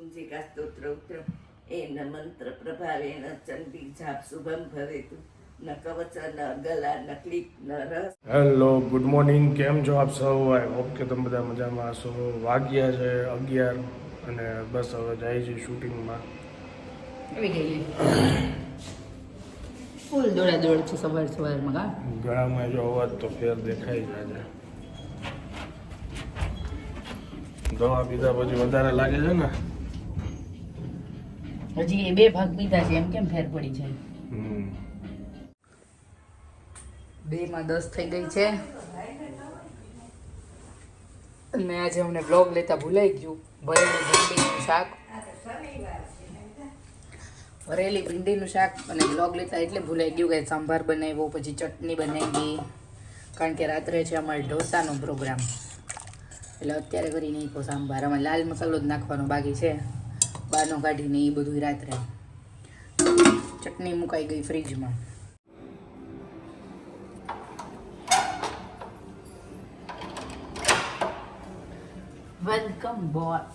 Punjika સ્તોત્ર ઉત્ર N મંત્ર પ્રભાવેણ ચંડી જાપ શુભમ ભવેતુ ન કવચ ન ગલા ન ક્લિપ ન રસ. Hello, good morning. કેમ છો આપ સૌ? આઈ હોપ કે તમે બધા મજામાં હશો. વાગ્યા છે 11 અને બસ હવે જાય છે શૂટિંગમાં. આવી ગઈ ફૂલ દોડા છે સવારમાં કા ગળામાં જો અવાજ તો ફેર દેખાઈ જાય છે. દવા પીધા પછી વધારે લાગે છે ને. હજી એ બે ભાગ પીધા છે એમ કેમ ફેર પડી જાય? 2 માં 10 થઈ ગઈ છે અને આજે અમને બ્લોગ લેતા ભૂલાઈ ગયું. ભરેલી ભીંડીનું શાક અને બ્લોગ લેતા એટલે ભૂલાઈ ગયું કે સાંભાર બનાવ્યો, પછી ચટણી બનાવી, કારણ કે રાત્રે છે અમારે ઢોસાનો પ્રોગ્રામ, એટલે અત્યારે કરી નાખ્યો સાંભાર. આમાં લાલ મસાલો જ નાખવાનો બાકી છે, બહારનો કાઢીને એ બધું રાત્રે. ચટણી મુકાઈ ગઈ ફ્રીજમાં. Welcome boss.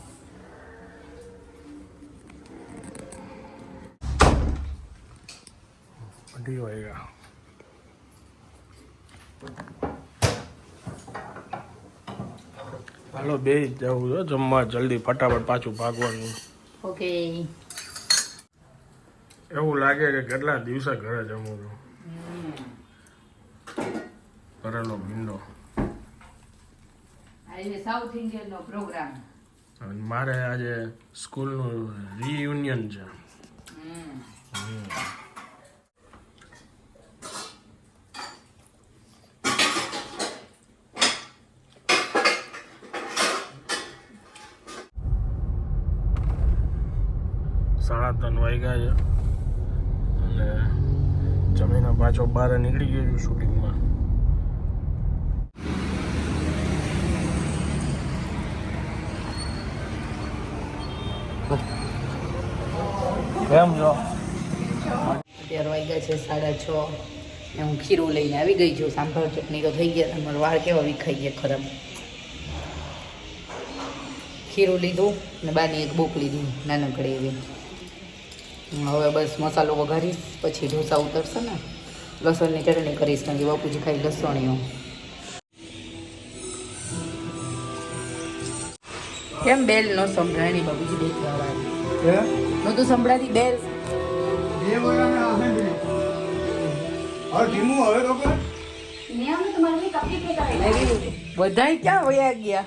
અઢી વાગ્યા. હાલો બે જવું છે જમવા, જલ્દી ફટાફટ પાછું ભાગવાનું. ઓકે. એવું લાગે કે કેટલા દિવસે ઘરે જમું છું. ભરેલો ભીંડો. આજે સાઉથ ઇન્ડિયન નો પ્રોગ્રામ. મારે આજે સ્કૂલનું રિયુનિયન છે. સાડા 3 વાગ્યા છે અને જમીને પાછો બહાર નીકળી ગયો છું શૂટિંગમાં. કેમ છો? અત્યારે વાગ્યા છે 6:30 ને હું ખીરું લઈને આવી ગઈ છું. સાંભાર ચટણી તો થઈ ગયા, તમારો વાળ કેવા વિખાઈ ગયા ખરાબ. ખીરું લીધું ને બાની એક બુક લીધી નાનકડી એવી. હવે બસ મસાલો વઘારીશ, પછી ઢોસા ઉતરશે ને લસણની ચટણી કરીશ, કારણ કે બાપુજી ખાઈ લસણીઓ. કેમ બેલ ન સંભળાણી બાપુજી? દેખવા નતું સંભળાતી બેલ. બધા ક્યાં વયા ગયા?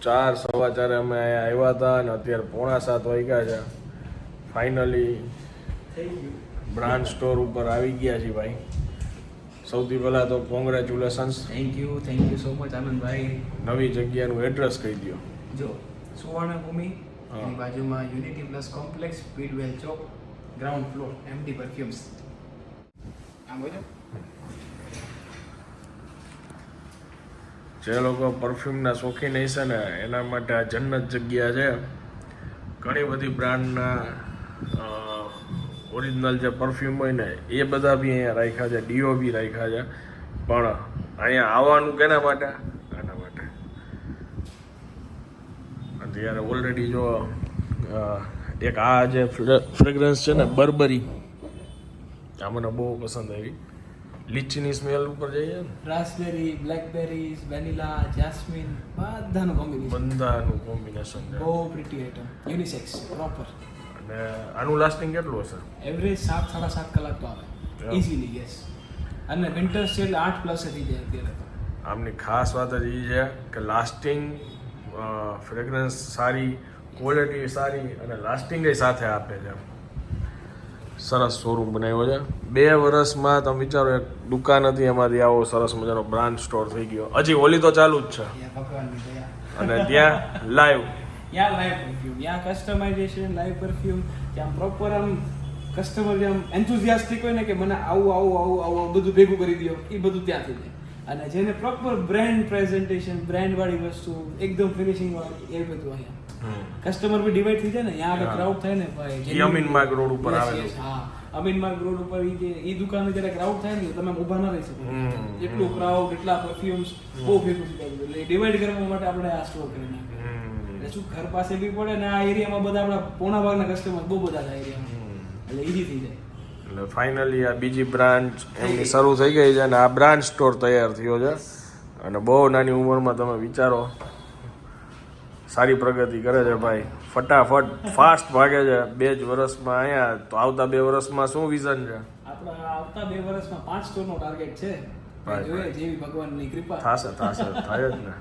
4 સવા 4 અમે અહીંયા આવ્યા હતા અને અત્યારે 6:45 વાગ્યા છે. ફાઇનલી બ્રાન્ડ સ્ટોર ઉપર આવી ગયા છીએ ભાઈ. સૌથી પહેલાં તો congratulations. Thank you so much Anandbhai. નવી જગ્યાનું એડ્રેસ કહી દો. જો સુવર્ણભૂમિ એની બાજુમાં unity plus complex, Speedwell Chowk, ground floor, MD perfumes. આમ બોલો. જે લોકો પરફ્યુમના શોખીન હશે ને એના માટે આ જન્નત જગ્યા છે. ઘણી બધી બ્રાન્ડના ઓરિજિનલ જે પરફ્યુમ હોય ને એ બધા બી અહીંયા રાખ્યા છે, ડીઓ બી રાખ્યા છે. પણ અહીંયા આવવાનું કેના માટે? આના માટે. અત્યારે ઓલરેડી જો એક આ જે ફ્રેગ્રન્સ છે ને બર્બરી, આ મને બહુ પસંદ આવી. લીચીની સ્મેલ ઉપર જઈએ ને, રાસબેરી, બ્લેકબેરીઝ, વેનીલા, જાસ્મિન, બધાનું કોમ્બિનેશન. બંધાનું કોમ્બિનેશન છે. બહુ પ્રિટી આઇટમ, યુનિસેક્સ પ્રોપર. અને આનું લાસ્ટિંગ કેટલું હશે? એવરેજ 7-7.5 કલાક તો આવે ઇઝીલી. યસ. અને વિન્ટર સેલ 8+ થઈ જાય અત્યારે તો. આમની ખાસ વાત જ એ છે કે લાસ્ટિંગ, ફ્રેગ્રન્સ સારી, ક્વોલિટી સારી અને લાસ્ટિંગ સાથે આપે છે. સરસ શોરૂમ બનાવ્યો છે. 2 વર્ષમાં તમે વિચારો એક દુકાન હતી અમારી, આવો સરસ મજાનો બ્રાન્ડ સ્ટોર થઈ ગયો. હજી ઓલી તો ચાલુ જ છે ભગવાનની દયા. અને ત્યાં live live perfume, customisation, live perfume, ત્યાં પ્રોપર આમ કસ્ટમર જેમ એન્થુઝિયાસ્ટિક હોય ને કે મને આવું બધું ભેગું કરી દો, એ બધું ત્યાં થઈ જાય. અને જેને પ્રોપર બ્રાન્ડ પ્રેઝન્ટેશન, બ્રાન્ડ વાળી વસ્તુ, એકદમ ફિનિશિંગ વાળી, એ બધું અહીંયા. કસ્ટમર બી ડિવાઈડ થઈ જાય ને ત્યાં આગળ હા. ક્રાઉડ થાય ને ભાઈ ઈ અમીનબાગ રોડ ઉપર Yes, આવેલું. yes, હા અમીનબાગ રોડ ઉપર ઈ દુકાને જ્યારે ક્રાઉડ થાય ને તમે ઊભા ના રહી શકો એટલું ક્રાઉડ એટલા પરફ્યુમ્સ બહુ ભેગું થઈ જાય એટલે ડિવાઈડ કરવા માટે આપણે આ સ્ટોર કરી નાખ્યો એટલે શું ઘર પાસે બી પડે ને આ એરિયામાં બધા આપણા પોણા ભાગના કસ્ટમર બહુ બધા છે એરિયામાં એટલે ઈઝી થઈ જાય એટલે ફાઇનલી આ બીજી બ્રાન્ચ એમની શરૂ થઈ ગઈ છે અને આ બ્રાન્ચ સ્ટોર તૈયાર થયો છે અને બહુ નાની ઉંમરમાં તમે વિચારો સારી પ્રગતિ કરે છે ભાઈ ફટાફટ ફાસ્ટ ભાગે છે 2 જ વર્ષમાં અહીંયા તો આવતા 2 વર્ષમાં શું વિઝન છે આપણા આવતા 2 વર્ષમાં 5 સ્ટોરનો ટાર્ગેટ છે ભાઈ, જોઈએ જેવી ભગવાનની કૃપા થશે થાય જ ને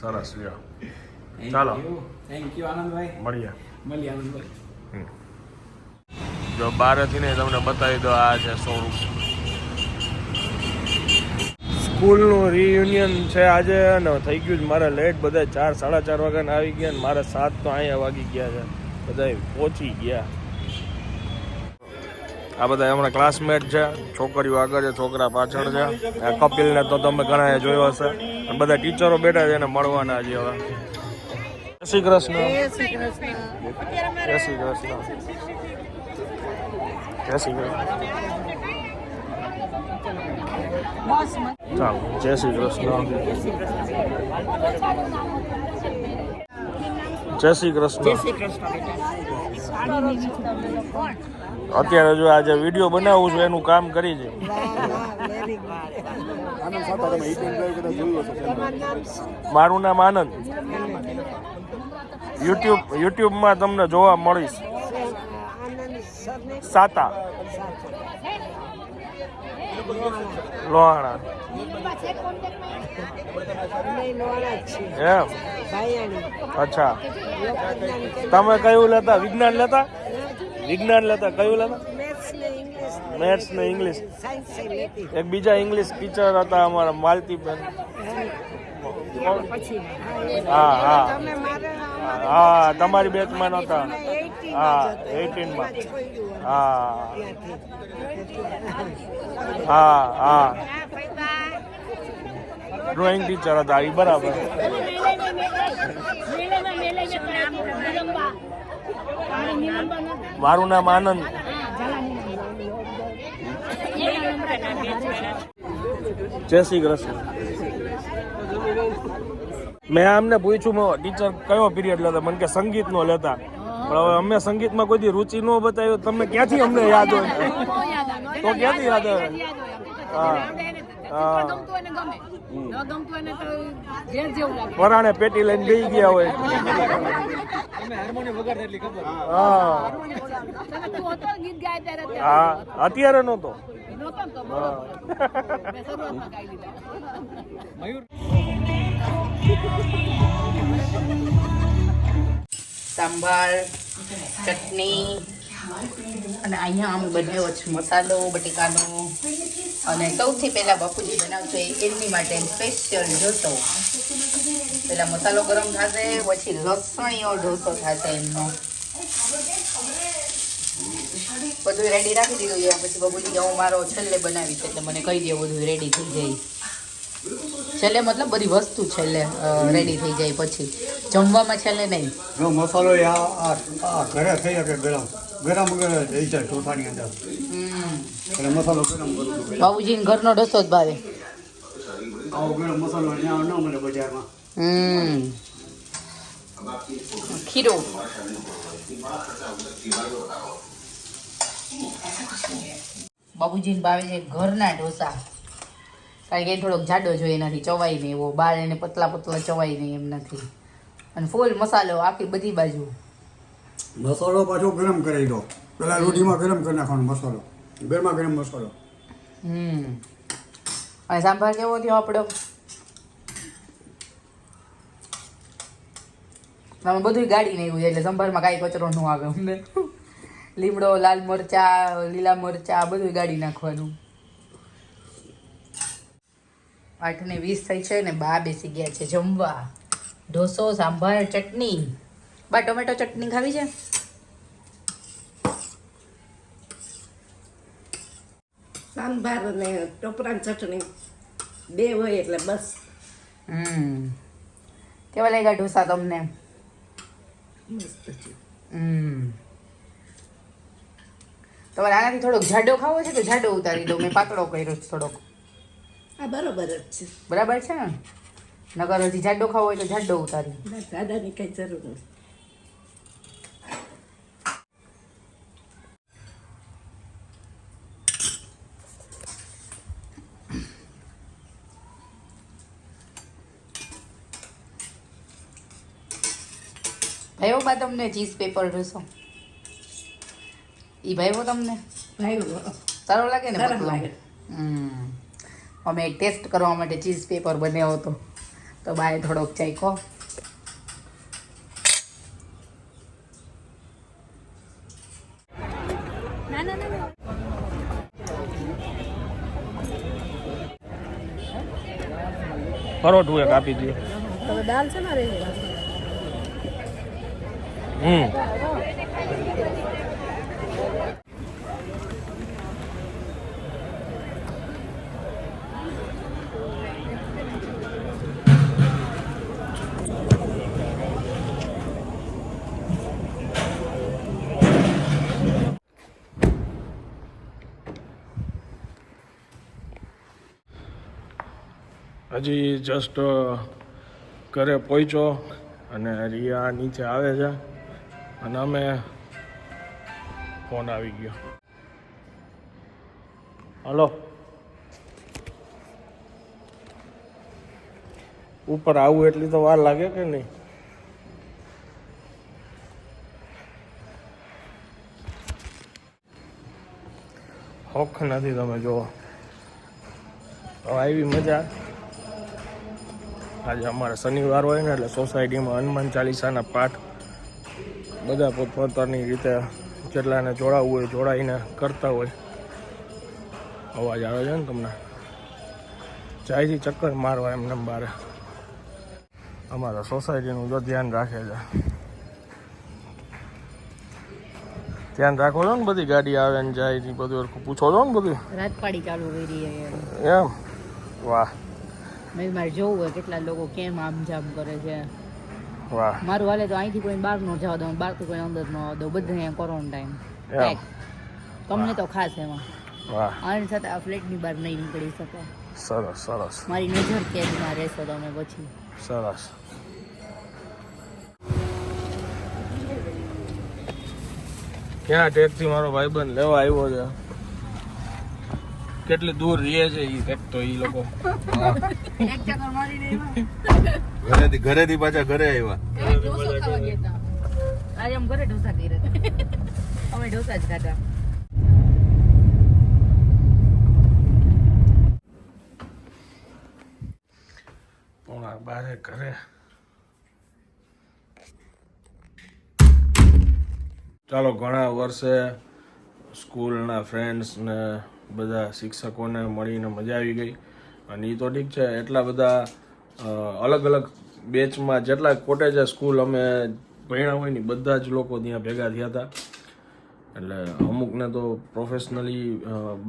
સરસ લ્યો ચાલો. થેન્ક યુ આનંદભાઈ મળીએ મળીએ આનંદભાઈ જો બહારથી ને તમને બતાવી દો આ છે શોરૂમ સ્કૂલનું રિયુનિયન છે આજે અને થઈ ગયું છે મારે લેટ બધા 4 સાડા 4 વાગ્યાના આવી ગયા ને મારે 7 તો અહીંયા વાગી ગયા છે બધા પહોંચી ગયા આ બધા હમણાં ક્લાસમેટ છે છોકરીઓ આગળ છે છોકરા પાછળ છે આ કપિલને તો તમે ઘણા જોયો હશે અને બધા ટીચરો બેઠા છે એને મળવાના છે હવે જય શ્રી કૃષ્ણ જય શ્રી કૃષ્ણ જય શ્રી કૃષ્ણ જય શ્રી કૃષ્ણ ચાલો જય શ્રી કૃષ્ણ જય શ્રી કૃષ્ણ અત્યારે જો આજે વિડીયો બનાવું છું એનું કામ કરી છે મારું નામ આનંદ યુટ્યુબમાં તમને જોવા મળીશ સાતા લોહાણા એમ અચ્છા તમે કયું લેતા વિજ્ઞાન લેતા કયું લેતા મેથ્સ ને ઇંગ્લિશ એક બીજા ઇંગ્લિશ ટીચર હતા અમારા માલતીબેન હા હા હા તમારી બેચમાં નહોતા હા 18માં હા હા હા ડ્રોઈંગ ટીચર હતા એ બરાબર મારું નામ આનંદ જય શ્રી કૃષ્ણ મેં આમને પૂછ્યું ટીચર કયો પીરિયડ લેતા મને કે સંગીતનો લેતા પણ હવે અમે સંગીતમાં કોઈ દી રુચિ ન બતાવ્યું તમે ક્યાંથી અમને યાદ હોય તો ક્યાંથી યાદ આવે હા પરાણે પેટી લઈને ગઈ ગયા હોય હા અત્યારે નહોતો સાંભાર ચટણી અને અહીંયા અમે બનાવ્યો છે મસાલો બટેકાનો અને સૌથી પહેલા બાપુજી બનાવશે એમની માટે સ્પેશિયલ ઢોસો પહેલા મસાલો ગરમ થશે પછી લસણીયો ઢોસો થશે એમનો બધું રેડી રાખી દીધું છે પછી બાપુજી હું મારો છેલ્લે બનાવીશ એટલે મને કહી દે બધું રેડી થઈ જાય છેલ્લે મતલબ બધી વસ્તુ છેલ્લે રેડી થઈ જાય પછી જમવામાં છેલ્લે નહીં જો મસાલો આ ઘરે થઈ શકે ગરમ થઈ જાય ચોથાની અંદર એટલે મસાલો ગરમ કરું છું બાબુજીને ઘરનો ઢોસો જ ભાવે આવો ગરમ મસાલો ત્યાં ન મળે બજારમાં ખીરું બાબુજીને ભાવે છે ઘરના ઢોસા કારણ કે એ થોડોક જાડો જોઈએ નથી ચવાય નહીં એવો બાર એને પતલા પતલા ચવાય નહીં એમ નથી અને ફૂલ મસાલો આખી બધી બાજુ મસાલો પાછો ગરમ કરી દો પેલા રોટીમાં ગરમ કરી નાખવાનો મસાલો ગરમા ગરમ મસાલો અને સાંભાર કેવો થયો આપણો અમે બધું ગાડી નહીં એવું એટલે સંભારમાં કાંઈ કચરો ન આવે અમને લીમડો લાલ મરચા લીલા મરચા બધું ગાડી નાખવાનું 8:20 થઈ છે ને બા બેસી ગયા છે જમવા ઢોસો સાંભાર ચટણી બા ટોમેટો ચટણી ખાવી છે સાંભાર અને ટોપરાની ચટણી 2 હોય એટલે બસ કેવા લાગ્યા ઢોસા તમને મસ્ત છે. તમારે આનાથી થોડોક જાડો ખાવો છે તો જાડો ઉતારી દો. મેં પાતળો કર્યો છે થોડોક. આ બરોબર જ છે. બરાબર છે ને? નગર હજી જાડો ખાવો હોય તો જાડો ઉતારી. ના દાદાની કઈ જરૂર નથી. ભાઈઓ બા તમને ચીઝ પેપર ઢોસો ઈ ભાઈઓ તમને ભાઈ સારો લાગે ને? સરસ પતલો. લાગે. અમે ટેસ્ટ કરવા માટે ચીઝ પેપર બનાવ્યો હતો તો બાએ થોડોક ચાખ્યો. પરોઠું એક આપી દો. દાલ છે ને? હજી જસ્ટ ઘરે પહોંચ્યો અને રિયા નીચે આવે છે અને અમે ફોન આવી ગયો. હલો, ઉપર આવું એટલી તો વાર લાગે કે નહીં? હોખ નથી. તમે જુઓ હવે આવી મજા. આજે અમારે શનિવાર હોય ને એટલે સોસાયટીમાં હનુમાન ચાલીસાના પાઠ બધા પોતપોતાની રીતે જેટલાને જોડાવવું હોય જોડાઈને કરતા હોય. અવાજ આવે છે ને તમને? જાય છે ચક્કર મારવા એમને બારે. અમારા સોસાયટીનું જો ધ્યાન રાખે છે. ધ્યાન રાખો છો ને? બધી ગાડી આવે ને જાય ને બધું પૂછો છો ને બધું? રાજપાડી ચાલુ કરી એમ? વાહ મેં મારે જોવું હોય કેટલા લોકો કેમ આમ જામ કરે છે. વાહ. મારું હાલે તો અહીંથી કોઈ બહાર ન જવા દઉં, બહારથી કોઈ અંદર ન આવવા દઉં. બધા અહીંયા ક્વોરન્ટાઇન. એમ? તમને તો ખાસ એમાં. વાહ, આની સાથે આ ફ્લેટની બહાર નહીં નીકળી શકે. સરસ સરસ મારી નજર કેદમાં રહેશો તમે પછી. સરસ. ક્યાં ટેકથી મારો ભાઈબંધ લેવા આવ્યો છે? કેટલી દૂર રહે છે ઈ ટેક તો ઈ લોકો? એક ચક્કર મારી દેવા. ઘરેથી પાછા ઘરે આવ્યા. ઢોસો ખાવા ગયા હતા. આજે અમે ઘરે ઢોસા કર્યા હતા. અમે ઢોસા જ ખાધા. પોણા બારે ઘરે. ચાલો, ઘણા વર્ષે સ્કૂલના ફ્રેન્ડ્સ ને બધા શિક્ષકોને મળીને મજા આવી ગઈ. અને એ તો ઠીક છે, એટલા બધા અલગ અલગ બેચમાં જેટલા કોટેજ સ્કૂલ અમે ભણ્યા હોય ને બધા જ લોકો ત્યાં ભેગા થયા હતા. એટલે અમુકને તો પ્રોફેશનલી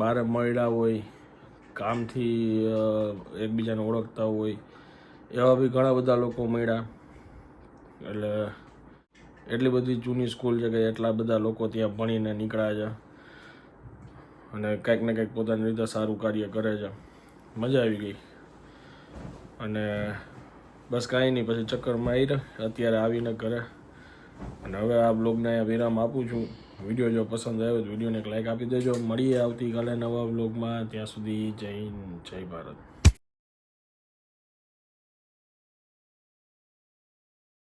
બહાર મળ્યા હોય, કામથી એકબીજાને ઓળખતા હોય, એવા બી ઘણા બધા લોકો મળ્યા. એટલે એટલી બધી જૂની સ્કૂલ છે કે એટલા બધા લોકો ત્યાં ભણીને નીકળ્યા છે અને કંઈક ને કંઈક પોતાની રીતે સારું કાર્ય કરે છે. મજા આવી ગઈ. અને બસ કાંઈ નહીં, પછી ચક્કરમાં આવી અત્યારે આવીને ઘરે. અને હવે આ બ્લોગને અહીંયા વિરામ આપું છું. વિડીયો જો પસંદ આવ્યો તો વિડીયોને એક લાઈક આપી દેજો. મળીએ આવતીકાલે નવા બ્લોગમાં. ત્યાં સુધી જય હિન્દ, જય ભારત.